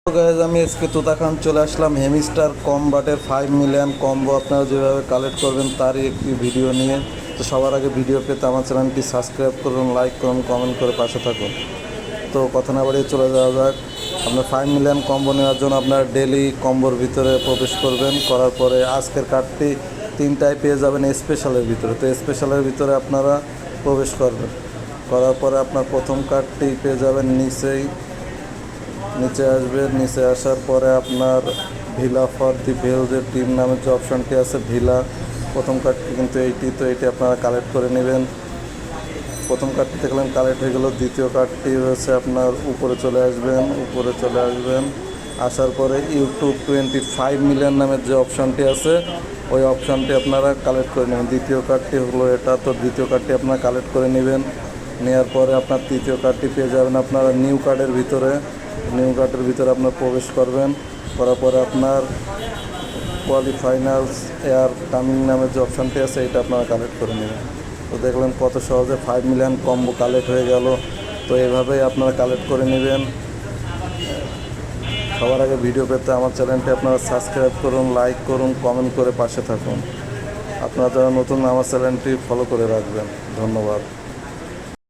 তো গাইজ আমি এসকে তোতা খান চলে আসলাম হেমিস্টার কমবাটের 5 মিলিয়ন কম্বো আপনারা যেভাবে কালেক্ট করবেন তারই একটি ভিডিও নিয়ে। তো সবার আগে ভিডিও পেতে আমার চ্যানেলটি সাবস্ক্রাইব করুন, লাইক করুন, কমেন্ট করে পাশে থাকুন। তো কথা না বাড়িয়ে চলে যাওয়া যাক। আপনার 5 মিলিয়ন কম্বো নেওয়ার জন্য আপনার ডেলি কম্বোর ভিতরে প্রবেশ করবেন। করার পরে আজকের কার্ডটি 3টায় পেয়ে যাবেন স্পেশালের ভিতরে। তো স্পেশালের ভিতরে আপনারা প্রবেশ করবেন। করার পরে আপনার প্রথম কার্ডটি পেয়ে যাবেন নিচে আসবে। নিচে আসার পরে আপনার ভিলা ফর দি ভেল যে টিম নামের যে অপশানটি আছে ভিলা, প্রথম কার্ডটি কিন্তু এইটি। তো এইটি আপনারা কালেক্ট করে নেবেন। প্রথম কার্ডটি দেখলেন কালেক্ট হয়ে গেল। দ্বিতীয় কার্ডটি হচ্ছে আপনার উপরে চলে আসবেন। আসার পরে ইউটিউব 25 মিলিয়ন নামের যে অপশানটি আছে ওই অপশানটি আপনারা কালেক্ট করে নেবেন। দ্বিতীয় কার্ডটি হলো এটা। তো দ্বিতীয় কার্ডটি আপনারা কালেক্ট করে নেবেন। নেওয়ার পরে আপনার তৃতীয় কার্ডটি পেয়ে যাবেন আপনারা নিউ কার্ডের ভিতরে আপনার প্রবেশ করবেন। করার পরে আপনার কোয়ালিফাইনালস এয়ার কামিং নামের যে অপশানটি আছে এটা আপনারা কালেক্ট করে নেবেন। তো দেখলেন কত সহজে 5 মিলিয়ন কম্বো কালেক্ট হয়ে গেল। তো এইভাবেই আপনারা কালেক্ট করে নেবেন। সবার আগে ভিডিও পেতে আমার চ্যানেলটি আপনারা সাবস্ক্রাইব করুন, লাইক করুন, কমেন্ট করে পাশে থাকুন। আপনারা যারা নতুন আমার চ্যানেলটি ফলো করে রাখবেন। ধন্যবাদ।